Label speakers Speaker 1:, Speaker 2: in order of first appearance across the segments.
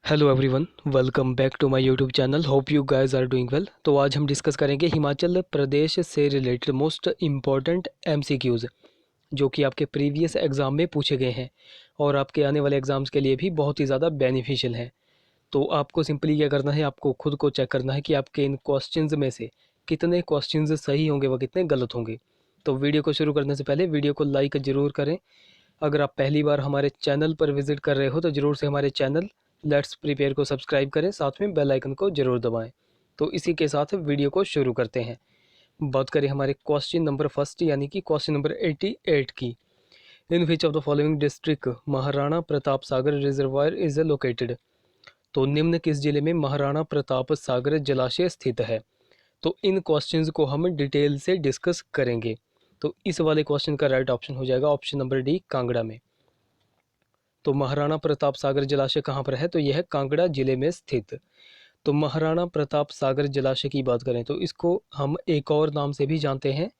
Speaker 1: Hello everyone, welcome back to my YouTube channel. Hope you guys are doing well. तो आज हम discuss करेंगे हिमाचल प्रदेश से रिलेटेड मोस्ट इम्पॉर्टेंट एमसीक्यूज़ जो कि आपके प्रीवियस एग्ज़ाम में पूछे गए हैं और आपके आने वाले एग्ज़ाम्स के लिए भी बहुत ही ज़्यादा बेनिफिशियल हैं। तो आपको सिंपली क्या करना है, आपको खुद को चेक करना है कि आपके इन क्वेश्चंस में से कितने क्वेश्चंस सही होंगे व कितने गलत होंगे। तो वीडियो को शुरू करने से पहले वीडियो को लाइक ज़रूर करें। अगर आप पहली बार हमारे चैनल पर विजिट कर रहे हो तो ज़रूर से हमारे चैनल लेट्स प्रिपेयर को सब्सक्राइब करें, साथ में बेल आइकन को ज़रूर दबाएं। तो इसी के साथ वीडियो को शुरू करते हैं। बात करें हमारे क्वेश्चन नंबर फर्स्ट यानी कि क्वेश्चन नंबर 88 की। In which of the following district Maharana Pratap Sagar reservoir is located. तो निम्न किस जिले में महाराणा प्रताप सागर जलाशय स्थित है। तो इन क्वेश्चंस को हम डिटेल से डिस्कस करेंगे। तो इस वाले क्वेश्चन का राइट ऑप्शन हो जाएगा ऑप्शन नंबर डी, कांगड़ा में। तो महाराणा प्रताप सागर जलाशय कहाँ पर है, तो यह है कांगड़ा जिले में स्थित। तो महाराणा प्रताप सागर जलाशय की बात करें तो इसको हम एक और नाम से भी जानते हैं,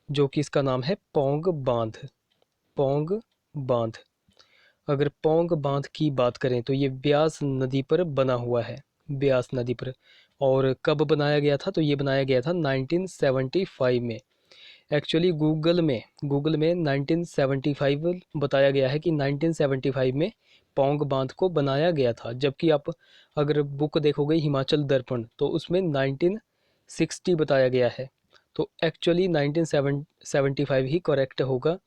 Speaker 1: जो कि इसका नाम है पौंग बांध। पौंग बांध। अगर पौंग बांध की बात करें तो ये ब्यास नदी पर बना हुआ है। ब्यास नदी पर। और कब बनाया गया था, तो ये बनाया गया था 1975 में। एक्चुअली गूगल में 1975 बताया गया है कि 1975 में पौंग बांध को बनाया गया था, जबकि आप अगर बुक देखोगे हिमाचल दर्पण तो उसमें 1960 बताया गया है। तो एक्चुअली 1975 ही करेक्ट होगा।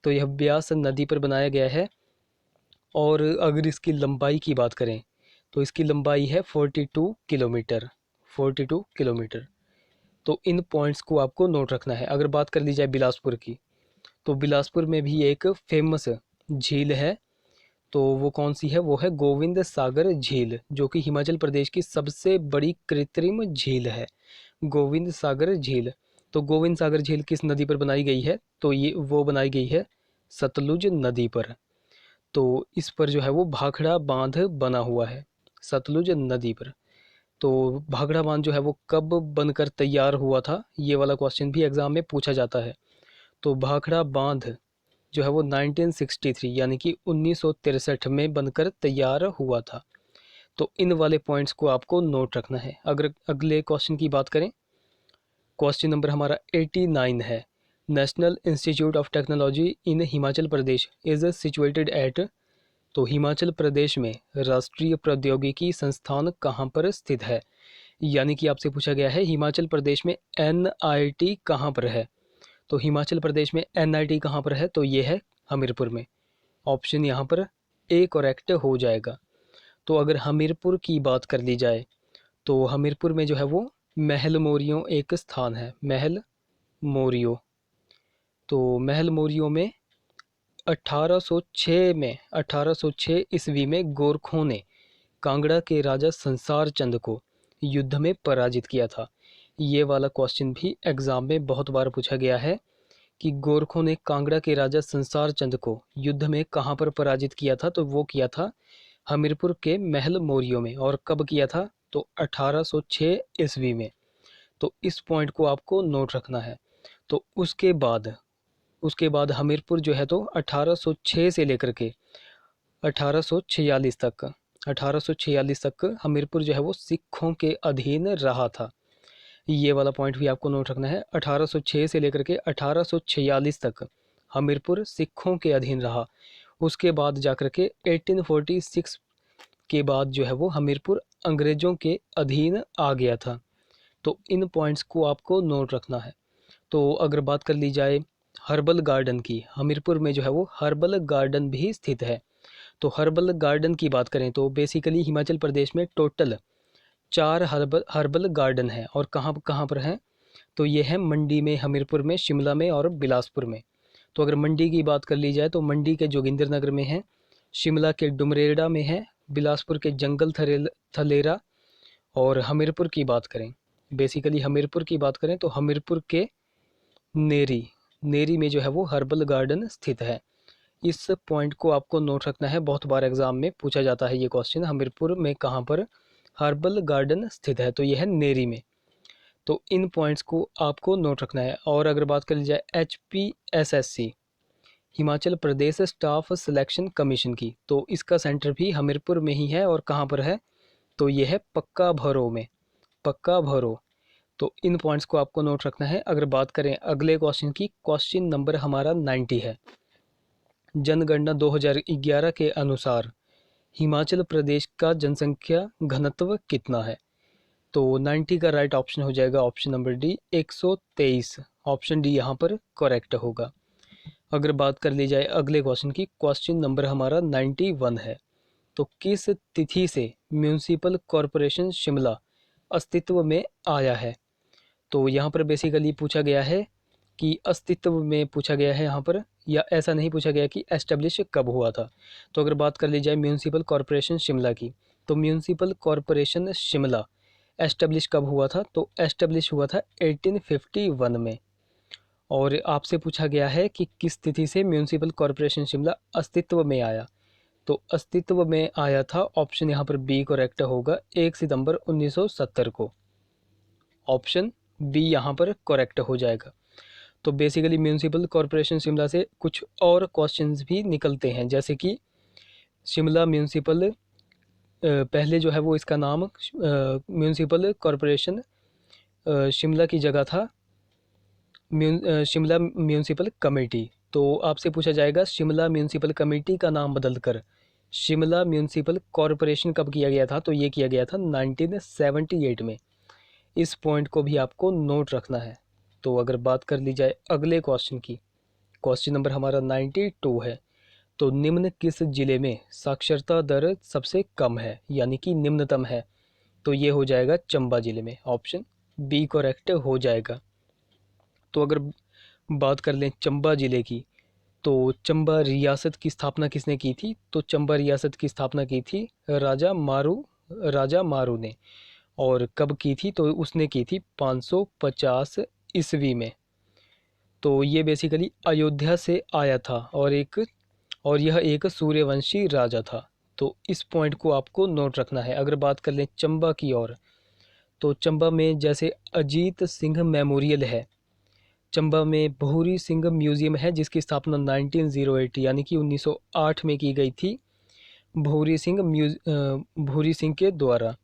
Speaker 1: तो यह ब्यास नदी पर बनाया गया है। और अगर इसकी लंबाई की बात करें तो इसकी लंबाई है 42 किलोमीटर। 42 किलोमीटर। तो इन पॉइंट्स को आपको नोट रखना है। अगर बात कर ली जाए बिलासपुर की, तो बिलासपुर में भी एक फेमस झील है। तो वो कौन सी है, वो है गोविंद सागर झील, जो कि हिमाचल प्रदेश की सबसे बड़ी कृत्रिम झील है। गोविंद सागर झील। तो गोविंद सागर झील किस नदी पर बनाई गई है, तो ये वो बनाई गई है सतलुज नदी पर। तो इस पर जो है वो भाखड़ा बांध बना हुआ है सतलुज नदी पर। तो भाखड़ा बांध जो है वो कब बनकर तैयार हुआ था, ये वाला क्वेश्चन भी एग्जाम में पूछा जाता है। तो भाखड़ा बांध जो है वो 1963 यानी कि 1963 में बनकर तैयार हुआ था। तो इन वाले पॉइंट्स को आपको नोट रखना है। अगर अगले क्वेश्चन की बात करें, क्वेश्चन नंबर हमारा 89 है। National institute of technology in Himachal Pradesh is situated at. तो हिमाचल प्रदेश में राष्ट्रीय प्रौद्योगिकी संस्थान कहाँ पर स्थित है। यानी कि आपसे पूछा गया है हिमाचल प्रदेश में एनआईटी कहाँ पर है। तो हिमाचल प्रदेश में एनआईटी कहाँ पर है, तो ये है हमीरपुर में। ऑप्शन यहाँ पर ए करेक्ट हो जाएगा। तो अगर हमीरपुर की बात कर ली जाए तो हमीरपुर में जो है वो महल मोरियों एक स्थान है। महल मोरियो। तो महल मोरियो में 1806 ईस्वी में गोरखों ने कांगड़ा के राजा संसार चंद को युद्ध में पराजित किया था। ये वाला क्वेश्चन भी एग्जाम में बहुत बार पूछा गया है कि गोरखों ने कांगड़ा के राजा संसार चंद को युद्ध में कहाँ पर पराजित किया था, तो वो किया था हमीरपुर के महल मोरियो में। और कब किया था, तो 1806 ईस्वी में। तो इस पॉइंट को आपको नोट रखना है। तो उसके बाद हमीरपुर जो है तो 1806 से लेकर के 1846 तक 1846 तक हमीरपुर जो है वो सिखों के अधीन रहा था। ये वाला पॉइंट भी आपको नोट रखना है। 1806 से लेकर के 1846 तक हमीरपुर सिखों के अधीन रहा। उसके बाद जाकर के 1846 के बाद जो है वो हमीरपुर अंग्रेज़ों के अधीन आ गया था। तो इन पॉइंट्स को आपको नोट रखना है। तो अगर बात कर ली जाए हर्बल गार्डन की, हमीरपुर में जो है वो हर्बल गार्डन भी स्थित है। तो हर्बल गार्डन की बात करें तो बेसिकली हिमाचल प्रदेश में टोटल 4 हर्बल गार्डन है। और कहाँ कहाँ पर हैं, तो ये है मंडी में, हमीरपुर में, शिमला में और बिलासपुर में। तो अगर मंडी की बात कर ली जाए तो मंडी के जोगिंद्रनगर में है, शिमला के डुमरेड़ा में है, बिलासपुर के जंगल थलेरा। और हमीरपुर की बात करें, बेसिकली हमीरपुर की बात करें तो हमीरपुर के नेरी नेरी में जो है वो हर्बल गार्डन स्थित है। इस पॉइंट को आपको नोट रखना है, बहुत बार एग्जाम में पूछा जाता है ये क्वेश्चन, हमीरपुर में कहाँ पर हर्बल गार्डन स्थित है, तो यह है नेरी में। तो इन पॉइंट्स को आपको नोट रखना है। और अगर बात कर ली जाए HPSSC Himachal Pradesh staff selection commission की। तो इसका सेंटर भी हमीरपुर में ही है और कहाँ पर है, तो ये है पक्का भरो में, पक्का भरो। तो इन पॉइंट्स को आपको नोट रखना है। अगर बात करें अगले क्वेश्चन की, क्वेश्चन नंबर हमारा 90 है। जनगणना 2011 के अनुसार हिमाचल प्रदेश का जनसंख्या घनत्व कितना है। तो 90 का राइट ऑप्शन हो जाएगा option number D 123। Option D यहाँ पर करेक्ट होगा। अगर बात कर ली जाए अगले क्वेश्चन की, क्वेश्चन नंबर हमारा 91 है। तो किस तिथि से म्यूनिसिपल कॉरपोरेशन शिमला अस्तित्व में आया है। तो यहाँ पर बेसिकली पूछा गया है कि अस्तित्व में पूछा गया है यहाँ पर, या ऐसा नहीं पूछा गया कि एस्टेब्लिश कब हुआ था। तो अगर बात कर ली जाए म्यूनिसिपल कॉरपोरेशन शिमला की, तो म्यूनिसिपल कॉरपोरेशन शिमला एस्टेब्लिश कब हुआ था, तो एस्टेब्लिश हुआ था 1851 में। और आपसे पूछा गया है कि किस तिथि से म्यूनिसिपल कॉरपोरेशन शिमला अस्तित्व में आया। तो अस्तित्व में आया था, ऑप्शन यहाँ पर बी करेक्ट होगा, 1 सितंबर 1970 को। ऑप्शन बी यहाँ पर करेक्ट हो जाएगा। तो बेसिकली म्यूनिसिपल कॉरपोरेशन शिमला से कुछ और क्वेश्चंस भी निकलते हैं, जैसे कि शिमला म्यूनिसिपल पहले जो है वो इसका नाम म्यूनिसिपल कॉरपोरेशन शिमला की जगह था शिमला म्यूनिसिपल कमेटी। तो आपसे पूछा जाएगा शिमला म्यूनिसिपल कमेटी का नाम बदलकर शिमला म्यूनिसिपल कॉरपोरेशन कब किया गया था, तो ये किया गया था 1978 में। इस पॉइंट को भी आपको नोट रखना है। तो अगर बात कर ली जाए अगले क्वेश्चन की, क्वेश्चन नंबर हमारा 92 है। तो निम्न किस जिले में साक्षरता दर सबसे कम है, यानी कि निम्नतम है। तो ये हो जाएगा चंबा जिले में। ऑप्शन बी करेक्ट हो जाएगा। तो अगर बात कर लें चंबा जिले की, तो चंबा रियासत की स्थापना किसने की थी, तो चंबा रियासत की स्थापना की थी राजा मारू ने। और कब की थी, तो उसने की थी 550 ईस्वी में। तो ये बेसिकली अयोध्या से आया था और यह एक सूर्यवंशी राजा था। तो इस पॉइंट को आपको नोट रखना है। अगर बात कर लें चंबा की ओर, तो चंबा में जैसे अजीत सिंह मेमोरियल है, चंबा में भूरी सिंह म्यूजियम है जिसकी स्थापना 1908 यानी कि 1908 में की गई थी भूरी सिंह के द्वारा।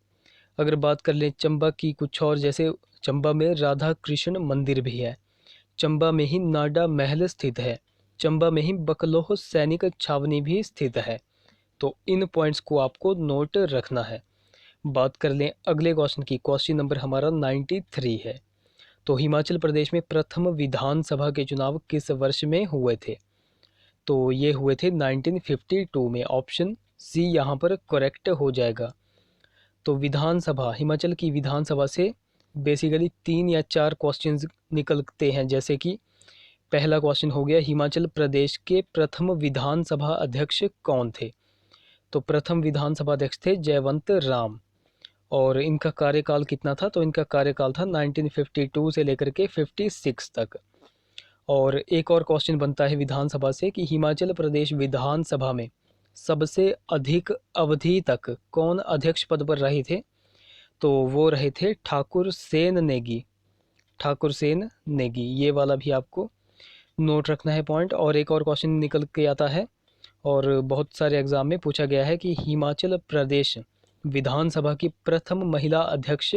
Speaker 1: अगर बात कर लें चंबा की कुछ और, जैसे चंबा में राधा कृष्ण मंदिर भी है, चंबा में ही नाडा महल स्थित है, चंबा में ही बकलोह सैनिक छावनी भी स्थित है। तो इन पॉइंट्स को आपको नोट रखना है। बात कर लें अगले क्वेश्चन की, क्वेश्चन नंबर हमारा 93 है। तो हिमाचल प्रदेश में प्रथम विधानसभा के चुनाव किस वर्ष में हुए थे, तो ये हुए थे 1952 में। ऑप्शन सी यहाँ पर करेक्ट हो जाएगा। तो विधानसभा, हिमाचल की विधानसभा से बेसिकली 3 या 4 क्वेश्चंस निकलते हैं, जैसे कि पहला क्वेश्चन हो गया हिमाचल प्रदेश के प्रथम विधानसभा अध्यक्ष कौन थे। तो प्रथम विधानसभा अध्यक्ष थे जयवंत राम। और इनका कार्यकाल कितना था, तो इनका कार्यकाल था 1952 से लेकर के 56 तक। और एक और क्वेश्चन बनता है विधानसभा से कि हिमाचल प्रदेश विधानसभा में सबसे अधिक अवधि तक कौन अध्यक्ष पद पर रहे थे, तो वो रहे थे ठाकुर सेन नेगी। ठाकुर सेन नेगी, ये वाला भी आपको नोट रखना है पॉइंट। और एक और क्वेश्चन निकल के आता है और बहुत सारे एग्जाम में पूछा गया है कि हिमाचल प्रदेश विधानसभा की प्रथम महिला अध्यक्ष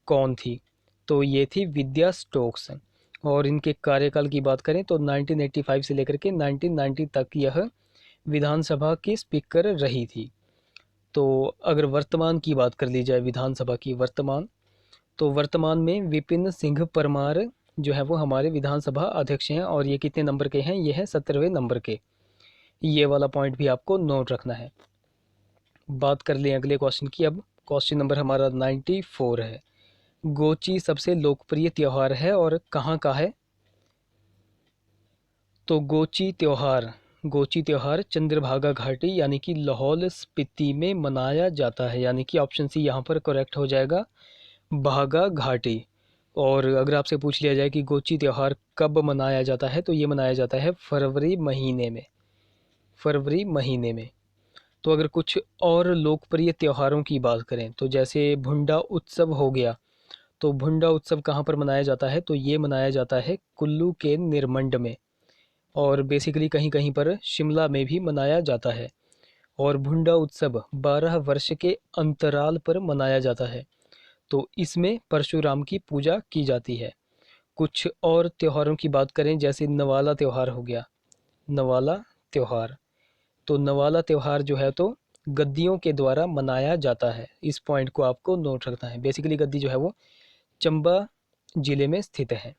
Speaker 1: कौन थी, तो ये थी विद्या स्टोक्स। और इनके कार्यकाल की बात करें तो 1985 से लेकर के 1990 तक यह विधानसभा की स्पीकर रही थी। तो अगर वर्तमान की बात कर ली जाए विधानसभा की वर्तमान, तो वर्तमान में विपिन सिंह परमार जो है वो हमारे विधानसभा अध्यक्ष हैं और ये कितने नंबर के हैं, ये है 17वें नंबर के। ये वाला पॉइंट भी आपको नोट रखना है। बात कर लें अगले क्वेश्चन की। अब क्वेश्चन नंबर हमारा 94 है। गोची सबसे लोकप्रिय त्यौहार है और कहाँ का है, तो गोची त्यौहार चंद्रभागा घाटी यानी कि लाहौल स्पीति में मनाया जाता है, यानी कि ऑप्शन सी यहाँ पर करेक्ट हो जाएगा, भागा घाटी। और अगर आपसे पूछ लिया जाए कि गोची त्यौहार कब मनाया जाता है, तो ये मनाया जाता है फरवरी महीने में। तो अगर कुछ और लोकप्रिय त्योहारों की बात करें, तो जैसे भुंडा उत्सव हो गया, तो भुंडा उत्सव कहाँ पर मनाया जाता है, तो ये मनाया जाता है कुल्लू के निरमंड में। और बेसिकली कहीं कहीं पर शिमला में भी मनाया जाता है। और भुंडा उत्सव 12 वर्ष के अंतराल पर मनाया जाता है। तो इसमें परशुराम की पूजा की जाती है। कुछ और त्योहारों की बात करें, जैसे नवाला त्यौहार हो गया। नवाला त्यौहार, तो नवाला त्यौहार जो है तो गद्दियों के द्वारा मनाया जाता है। इस पॉइंट को आपको नोट रखना है। बेसिकली गद्दी जो है वो चंबा जिले में स्थित है।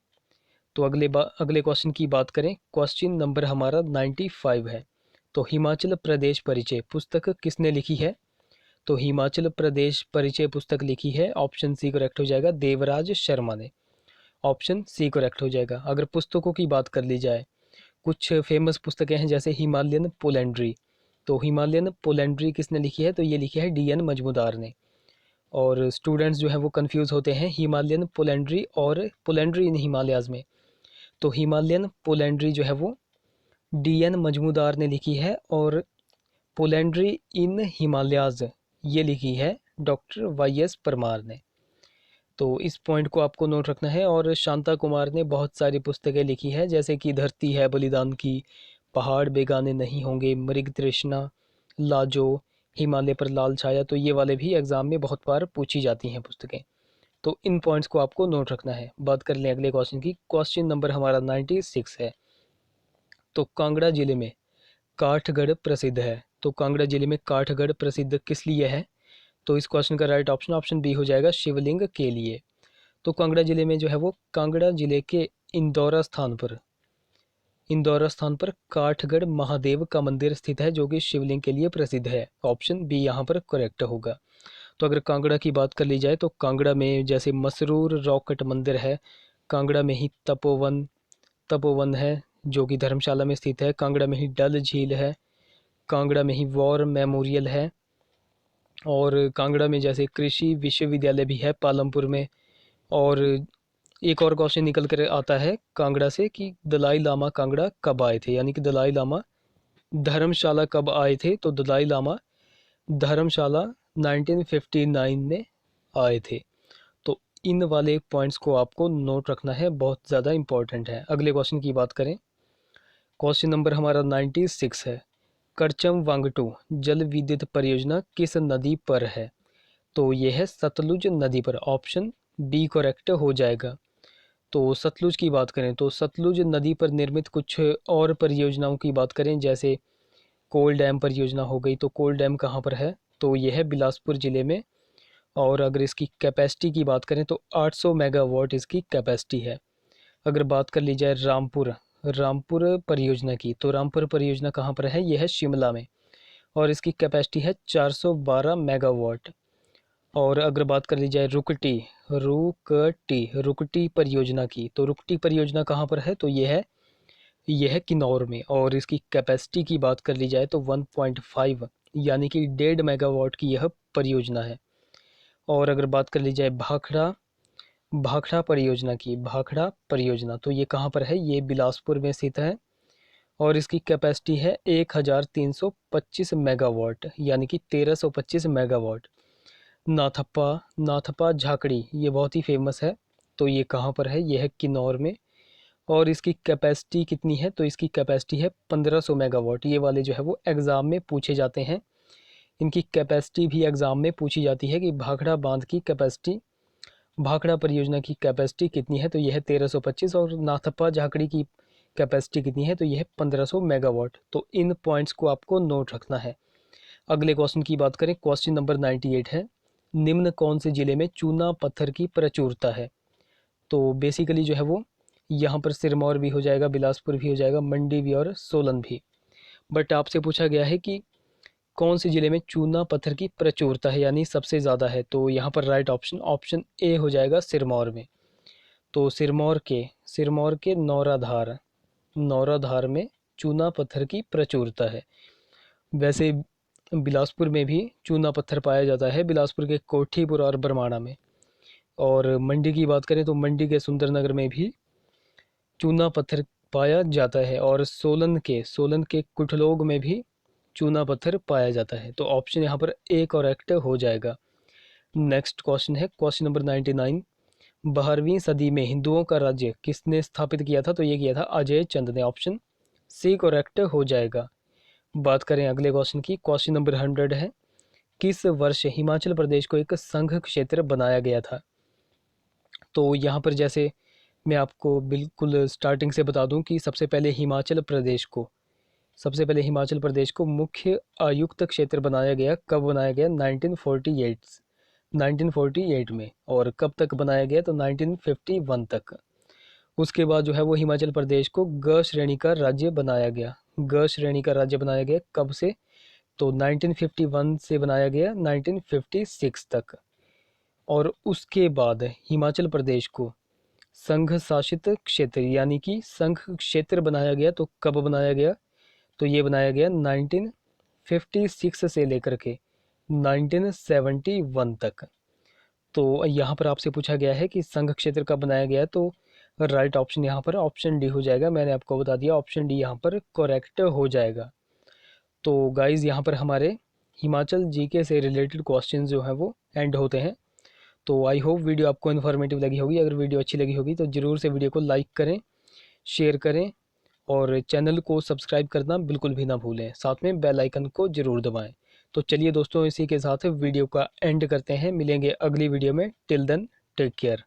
Speaker 1: तो अगले क्वेश्चन की बात करें। क्वेश्चन नंबर हमारा 95 है। तो हिमाचल प्रदेश परिचय पुस्तक किसने लिखी है? तो हिमाचल प्रदेश परिचय पुस्तक लिखी है, ऑप्शन सी करेक्ट हो जाएगा, देवराज शर्मा ने। ऑप्शन सी करेक्ट हो जाएगा। अगर पुस्तकों की बात कर ली जाए, कुछ फेमस पुस्तकें हैं जैसे हिमालयन पोलेंड्री। तो हिमालयन पोलेंड्री किसने लिखी है? तो ये लिखी है डी.एन. मजमूदार ने। और स्टूडेंट्स जो है वो कंफ्यूज होते हैं हिमालयन पोलेंड्री और पोलेंड्री इन हिमालयाज में। तो हिमालयन पोलेंड्री जो है वो डी.एन. मजमूदार ने लिखी है, और पोलेंड्री इन हिमालयाज ये लिखी है डॉक्टर वाई.एस. परमार ने। तो इस पॉइंट को आपको नोट रखना है। और शांता कुमार ने बहुत सारी पुस्तकें लिखी है, जैसे कि धरती है बलिदान की, पहाड़ बेगाने नहीं होंगे, मृग तृष्णा, लाजो, हिमालय पर लाल छाया। तो ये वाले भी एग्जाम में बहुत बार पूछी जाती हैं पुस्तकें। तो इन पॉइंट्स को आपको नोट रखना है। बात कर लें अगले क्वेश्चन की। क्वेश्चन नंबर हमारा 96 है। तो कांगड़ा जिले में काठगढ़ प्रसिद्ध है। तो कांगड़ा जिले में काठगढ़ प्रसिद्ध किस लिए है? तो इस क्वेश्चन का राइट ऑप्शन ऑप्शन बी हो जाएगा, शिवलिंग के लिए। तो कांगड़ा जिले में जो है वो कांगड़ा जिले के इंदौरा स्थान पर काठगढ़ महादेव का मंदिर स्थित है, जो कि शिवलिंग के लिए प्रसिद्ध है। ऑप्शन बी यहाँ पर करेक्ट होगा। तो अगर कांगड़ा की बात कर ली जाए, तो कांगड़ा में जैसे मसरूर रॉकेट मंदिर है, कांगड़ा में ही तपोवन तपोवन है जो कि धर्मशाला में स्थित है, कांगड़ा में ही डल झील है, कांगड़ा में ही वॉर मेमोरियल है, और कांगड़ा में जैसे कृषि विश्वविद्यालय भी है पालमपुर में। और एक और क्वेश्चन निकल कर आता है कांगड़ा से कि दलाई लामा कांगड़ा कब आए थे, यानी कि दलाई लामा धर्मशाला कब आए थे? तो दलाई लामा धर्मशाला 1959 में आए थे। तो इन वाले पॉइंट्स को आपको नोट रखना है, बहुत ज़्यादा इंपॉर्टेंट है। अगले क्वेश्चन की बात करें। क्वेश्चन नंबर हमारा 96 है। करचम वांगटू जल विद्युत परियोजना किस नदी पर है? तो ये है सतलुज नदी पर। ऑप्शन बी करेक्ट हो जाएगा। तो सतलुज की बात करें, तो सतलुज नदी पर निर्मित कुछ और परियोजनाओं की बात करें, जैसे कोल डैम परियोजना हो गई। तो कोल डैम कहाँ पर है? तो यह है बिलासपुर ज़िले में। और अगर इसकी कैपेसिटी की बात करें तो 800 मेगावाट इसकी कैपेसिटी है। अगर बात कर ली जाए रामपुर परियोजना की, तो रामपुर परियोजना कहाँ पर है? यह है शिमला में, और इसकी कैपेसिटी है 412 मेगावाट। और अगर बात कर ली जाए रुकटी परियोजना की, तो रुकटी परियोजना कहाँ पर है? तो यह है किन्नौर में, और इसकी कैपेसिटी की बात कर ली जाए तो 1.5 यानी कि 1.5 मेगावाट की यह परियोजना है। और अगर बात कर ली जाए भाखड़ा परियोजना की, भाखड़ा परियोजना, तो ये कहाँ पर है? ये बिलासपुर में स्थित है, और इसकी कैपेसिटी है 1325 मेगावाट, यानी कि 1325 मेगावाट। नाथपा झाकड़ी ये बहुत ही फेमस है, तो ये कहाँ पर है? ये है किन्नौर में, और इसकी कैपेसिटी कितनी है? तो इसकी कैपेसिटी है 1500 मेगावाट। ये वाले जो है वो एग्ज़ाम में पूछे जाते हैं। इनकी कैपेसिटी भी एग्ज़ाम में पूछी जाती है कि भाखड़ा बांध की कैपेसिटी, भाखड़ा परियोजना की कैपेसिटी कितनी है? तो यह है 1325, और नाथपा झाकड़ी की कैपेसिटी कितनी है? तो यह है 1500 मेगावाट। तो इन पॉइंट्स को आपको नोट रखना है। अगले क्वेश्चन की बात करें। क्वेश्चन नंबर 98 है। निम्न कौन से ज़िले में चूना पत्थर की प्रचुरता है? तो बेसिकली जो है वो यहाँ पर सिरमौर भी हो जाएगा, बिलासपुर भी हो जाएगा, मंडी भी और सोलन भी। बट आपसे पूछा गया है कि कौन से ज़िले में चूना पत्थर की प्रचुरता है, यानी सबसे ज़्यादा है। तो यहाँ पर राइट ऑप्शन ऑप्शन ए हो जाएगा, सिरमौर में। तो सिरमौर के नौराधार में चूना पत्थर की प्रचुरता है। वैसे बिलासपुर में भी चूना पत्थर पाया जाता है, बिलासपुर के कोठीपुर और बरमाणा में। और मंडी की बात करें तो मंडी के सुंदरनगर में भी चूना पत्थर पाया जाता है, और सोलन के कुठलोग में भी चूना पत्थर पाया जाता है। तो ऑप्शन यहाँ पर ए करेक्ट हो जाएगा। नेक्स्ट क्वेश्चन है क्वेश्चन नंबर 99। 12वीं सदी में हिंदुओं का राज्य किसने स्थापित किया था? तो ये किया था अजय चंद ने। ऑप्शन सी करेक्ट हो जाएगा। बात करें अगले क्वेश्चन की, क्वेश्चन नंबर 100 है, किस वर्ष हिमाचल प्रदेश को एक संघ क्षेत्र बनाया गया था? तो यहाँ पर जैसे मैं आपको बिल्कुल स्टार्टिंग से बता दूं कि सबसे पहले हिमाचल प्रदेश को मुख्य आयुक्त क्षेत्र बनाया गया। कब बनाया गया? 1948 में। और कब तक बनाया गया? तो 1951 तक। उसके बाद जो है वो हिमाचल प्रदेश को ग श्रेणी का राज्य बनाया गया। ग श्रेणी का राज्य बनाया गया कब से? तो 1951 से बनाया गया 1956 तक। और उसके बाद हिमाचल प्रदेश को संघ शासित क्षेत्र यानी कि संघ क्षेत्र बनाया गया। तो कब बनाया गया? तो ये बनाया गया 1956 से लेकर के 1971 तक। तो यहाँ पर आपसे पूछा गया है कि संघ क्षेत्र कब बनाया गया, तो राइट ऑप्शन यहाँ पर ऑप्शन डी हो जाएगा। मैंने आपको बता दिया ऑप्शन डी यहाँ पर करेक्ट हो जाएगा। तो गाइज़ यहाँ पर हमारे हिमाचल जीके से रिलेटेड क्वेश्चंस जो हैं वो एंड होते हैं। तो आई होप वीडियो आपको इन्फॉर्मेटिव लगी होगी। अगर वीडियो अच्छी लगी होगी तो ज़रूर से वीडियो को लाइक करें, शेयर करें और चैनल को सब्सक्राइब करना बिल्कुल भी ना भूलें। साथ में बेल आइकन को ज़रूर दबाएं। तो चलिए दोस्तों, इसी के साथ वीडियो का एंड करते हैं। मिलेंगे अगली वीडियो में। Till then take care.